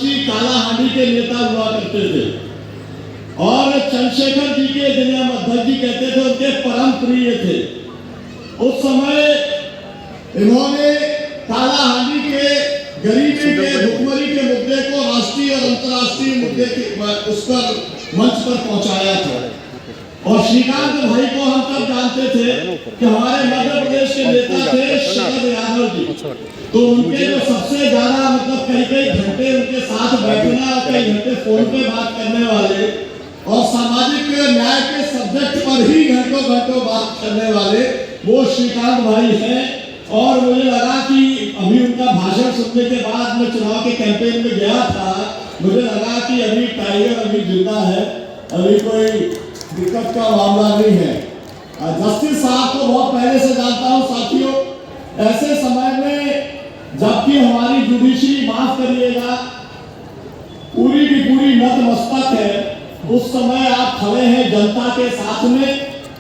राष्ट्रीय कालाहांडी के नेता हुआ करते थे और चंद्रशेखर जी के जिन्हें अध्यक्ष जी कहते थे उनके परम प्रिय थे। उस समय इन्होंने कालाहांडी के गरीबी के भुखमरी के मुद्दे को राष्ट्रीय और अंतर्राष्ट्रीय मुद्दे के उस पर मंच पर पहुंचाया था। और श्रीकांत भाई को हम तब जानते थे कि हमारे मध्य प्रदेश के नेता थे शरद यादव जी, तो उनके जो सबसे ज्यादा मतलब कई घंटे उनके साथ बैठना और कई घंटे फोन पे बात करने वाले और सामाजिक न्याय के सब्जेक्ट पर ही घंटों बात करने वाले वो श्रीकांत भाई हैं। और मुझे लगा कि अभी उनका भाषण सुनने के बाद मैं चुनाव के कैंपेन में गया था, मुझे लगा कि अभी टाइगर अभी जिंदा है, अभी कोई दिक्कत का मामला नहीं है। जस्टिस साहब को बहुत पहले से जानता हूं साथियों। ऐसे समय में जबकि हमारी जुडिशरी, माफ करिएगा, पूरी की पूरी नतमस्तक है, उस समय आप खड़े हैं जनता के साथ में,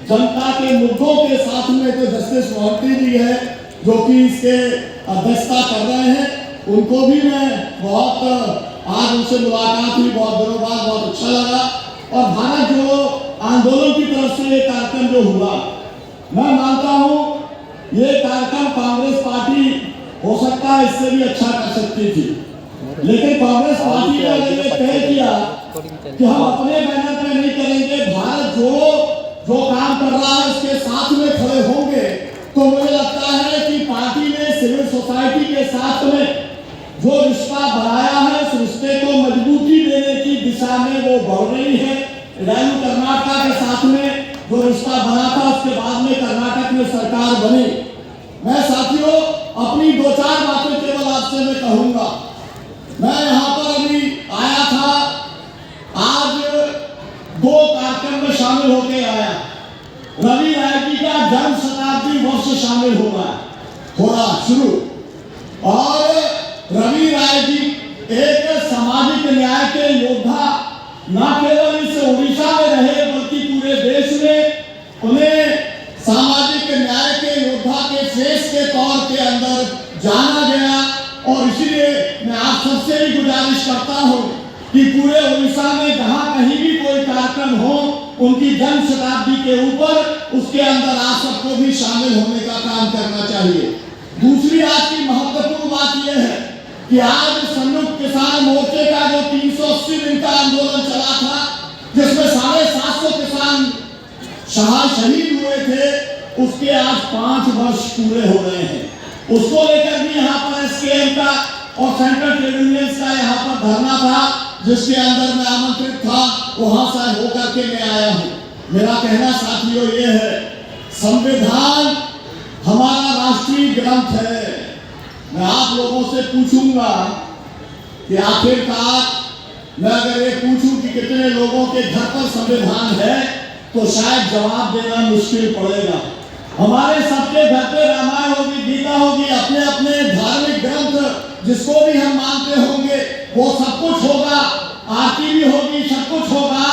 जनता के मुद्दों के साथ में। तो जस्टिस मोहंती जी है जो कि इसके अध्यक्षता कर रहे हैं, उनको भी मैं बहुत आज उनसे मुलाकात हुई, बहुत दिनों बाद, बहुत अच्छा लगा। और भारत जो आंदोलन की तरफ से ये कार्यक्रम जो हुआ, मैं मानता हूं ये कार्यक्रम कांग्रेस पार्टी हो सकता है इससे भी अच्छा कर सकती थी, लेकिन कांग्रेस पार्टी ने अगर ये तय किया कि हम अपने बैनर पे नहीं करेंगे, भारत जो काम कर रहा है उसके साथ में खड़े होंगे, तो मुझे लगता है कि पार्टी ने सिविल सोसाइटी के साथ में जो रिश्ता बनाया है उस रिश्ते को मजबूती देने की दिशा में वो बढ़ रही है। रैलू कर्नाटक के साथ में जो रिश्ता बना था उसके बाद में कर्नाटक में सरकार बनी। मैं साथियों अपनी दो चार बातें केवल आपसे मैं कहूंगा। मैं यहाँ पर अभी आया था, आज 2 कार्यक्रम में शामिल होके आया। रवि राय जी का जन्म शताब्दी वर्ष शामिल हो रहा शुरू, और रवि राय जी एक सामाजिक न्याय के योद्धा न केवल इस उड़ीसा में रहे बल्कि पूरे देश में उन्हें सामाजिक न्याय के योद्धा के फेस के तौर के अंदर जाना गया। और इसलिए मैं आप सबसे भी गुजारिश करता हूं कि पूरे उड़ीसा में जहां कहीं भी कोई कार्यक्रम हो उनकी जन्म शताब्दी के ऊपर उसके अंदर आप सबको भी शामिल होने का काम करना चाहिए। दूसरी आज की महत्वपूर्ण बात यह है कि आज संयुक्त किसान मोर्चे का जो 380 दिन का आंदोलन चला था, जिसमें 750 किसान शहीद हुए थे, उसके आज 5 वर्ष पूरे हो रहे हैं। उसको लेकर भी यहाँ पर एसकेएम का और सेंट्रल ट्रेड यूनियंस का यहाँ पर धरना था, जिसके अंदर मैं आमंत्रित था, वहां से होकर के मैं आया हूँ। मेरा कहना साथियों ये है, संविधान हमारा राष्ट्रीय ग्रंथ है। मैं आप लोगों से पूछूंगा कि आखिरकार मैं अगर ये पूछूं कि कितने लोगों के घर पर संविधान है, तो शायद जवाब देना मुश्किल पड़ेगा। हमारे सबके घर पे रामायण होगी, गीता होगी, अपने अपने धार्मिक ग्रंथ जिसको भी हम मानते होंगे वो सब कुछ होगा, आरती भी होगी, सब कुछ होगा,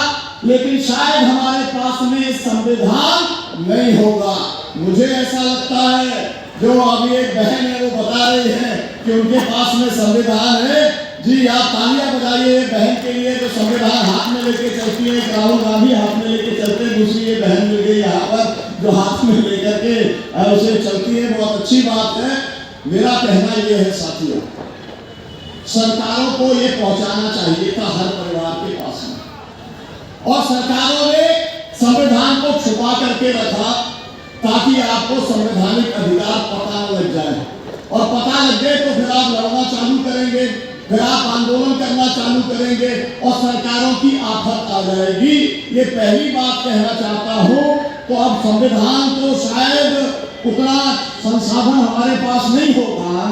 लेकिन शायद हमारे पास में संविधान नहीं होगा। मुझे ऐसा लगता है, जो अभी एक बहन है वो बता रही है कि उनके पास में संविधान है। जी आप तालियां बजाइए बहन के लिए जो संविधान हाथ में लेके चलती है। एक राहुल गांधी हाथ में लेके चलते हैं, दूसरी ये बहन मिल गई यहाँ पर जो हाथ में लेकर के उसे चलती है, बहुत अच्छी बात है। मेरा कहना ये है साथियों, सरकारों को ये पहुंचाना चाहिए था हर परिवार के पास में, और सरकारों ने संविधान को छुपा करके रखा ताकि आपको संवैधानिक अधिकार पता लग जाए, और पता लग गए तो फिर आप लड़ना चालू करेंगे, फिर आप आंदोलन करना चालू करेंगे और सरकारों की आफत आ जाएगी। ये पहली बात कहना चाहता हूँ। तो अब संविधान तो शायद उतना संसाधन हमारे पास नहीं होगा,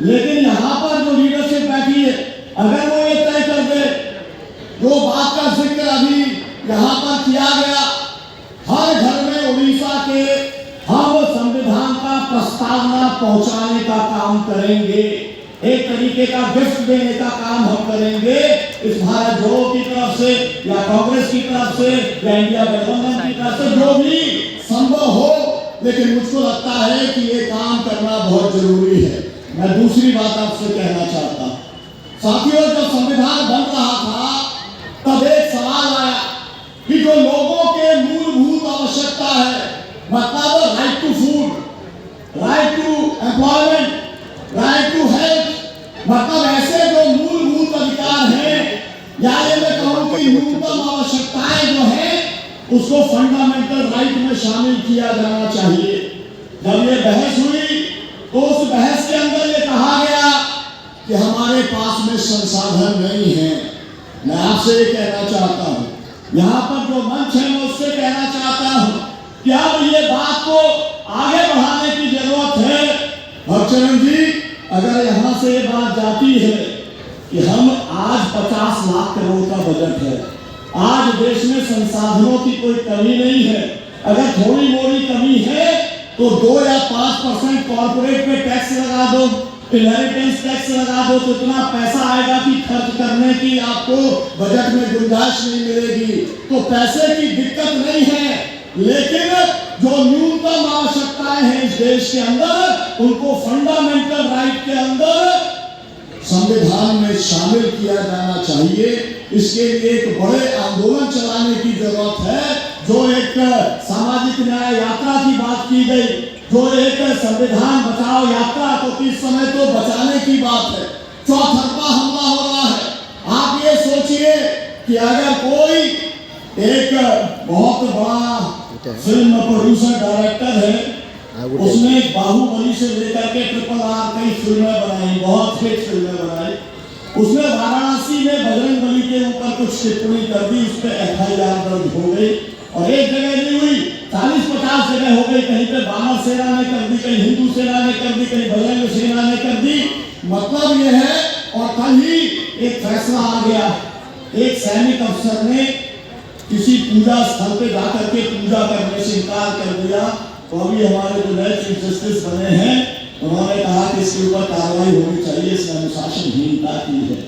लेकिन यहाँ पर जो लीडरशिप बैठी है, अगर वो ये तय कर दे, जो बात का जिक्र अभी यहाँ पर किया गया, हर घर में उड़ीसा के हम संविधान का प्रस्तावना पहुंचाने का काम करेंगे, एक तरीके का गिफ्ट देने का काम हम करेंगे इस भारत जोड़ो की तरफ से या कांग्रेस की तरफ से या इंडिया गठबंधन की तरफ से, जो भी संभव हो। लेकिन मुझको लगता है कि ये काम करना बहुत जरूरी है। मैं दूसरी बात आपसे कहना चाहता हूं, साथियों, जब संविधान बन रहा था तब एक सवाल आया कि जो लोगों के मूलभूत आवश्यकता है, मतलब right to food, right to employment, right to health, मतलब ऐसे जो मूलभूत अधिकार हैं, या ये मैं कहूं कि न्यूनतम आवश्यकताएं जो हैं, उसको फंडामेंटल राइट में शामिल किया जाना चाहिए। जब ये बहस हुई तो उस बहस के अंदर ये कहा गया कि हमारे पास में संसाधन नहीं है। मैं आपसे ये कहना चाहता हूं, यहाँ पर जो मंच है मैं उससे कहना चाहता हूं कि अब ये बात को आगे बढ़ाने की जरूरत है। हरचरण जी, अगर यहाँ से ये बात जाती है कि हम आज 50 लाख करोड़ का बजट है, आज देश में संसाधनों की कोई कमी नहीं है, अगर थोड़ी मोड़ी कमी है तो 2 या 5% कॉर्पोरेट पे टैक्स लगा दो, इनहेरिटेंस टैक्स लगा दो, तो इतना पैसा आएगा कि खर्च करने की आपको बजट में गुंजाइश नहीं मिलेगी। तो पैसे की दिक्कत नहीं है, लेकिन जो न्यूनतम आवश्यकताएं हैं इस देश के अंदर, उनको फंडामेंटल राइट के अंदर संविधान में शामिल किया जाना चाहिए। इसके लिए एक बड़े आंदोलन चलाने की जरूरत है। जो एक सामाजिक न्याय यात्रा की बात की गई, जो एक संविधान बचाओ यात्रा, तो इस समय तो बचाने की बात है, चौतरफा हमला हो रहा है। आप ये सोचिए कि अगर कोई एक बहुत बड़ा फिल्म प्रोड्यूसर डायरेक्टर है, उसने बाहुबली से लेकर के RRR कई फिल्में बनाई, बहुत हिट फिल्में बनाई, उसने वाराणसी में बजरंगबली के ऊपर कुछ टिप्पणी कर दी, उस पर FIR दर्ज हो गई, और एक जगह नहीं हुई, 40-50 जगह हो गई। कहीं पे वानर सेना ने कर दी, कहीं हिंदू सेना ने कर दी, कहीं बजरंग सेना ने कर दी। मतलब यह है, और कल ही एक फैसला आ गया, एक सैनिक अफसर ने किसी पूजा स्थल पे जाकर के पूजा करने से इनकार कर दिया, तो अभी हमारे जो नए चीफ जस्टिस बने हैं, उन्होंने कहा कि इसके ऊपर कार्रवाई होनी चाहिए, इसमें अनुशासनहीनता की है।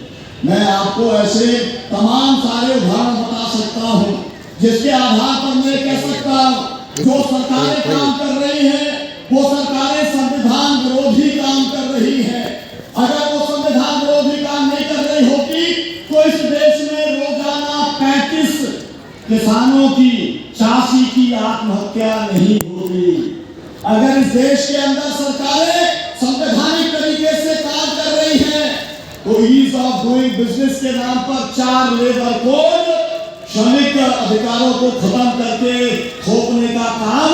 मैं आपको ऐसे तमाम सारे उदाहरण बता सकता हूं, जिसके आधार पर मैं कह सकता हूं जो सरकारें काम कर रही हैं, वो सरकारें संविधान विरोधी काम कर रही हैं। अगर वो संविधान विरोधी काम नहीं कर रही होती तो इस देश में रोजाना 35 किसानों की, 86 की आत्महत्या नहीं होती। अगर इस देश के अंदर सरकारें संवैधानिक तरीके से काम कर रही हैं, तो ईज ऑफ डूइंग बिजनेस के नाम पर 4 लेबर कोड श्रमिक अधिकारों को खत्म करके थोपने का काम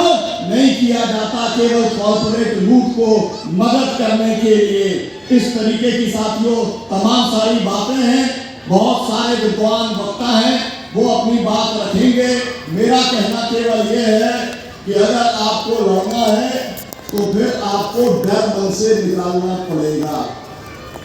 नहीं किया जाता, केवल कॉर्पोरेट लूट को मदद करने के लिए। इस तरीके की साथियों तमाम सारी बातें हैं, बहुत सारे विद्वान वक्ता हैं, वो अपनी बात रखेंगे। मेरा कहना केवल ये है कि अगर आपको लड़ना है तो फिर आपको डर मन से निकालना पड़ेगा।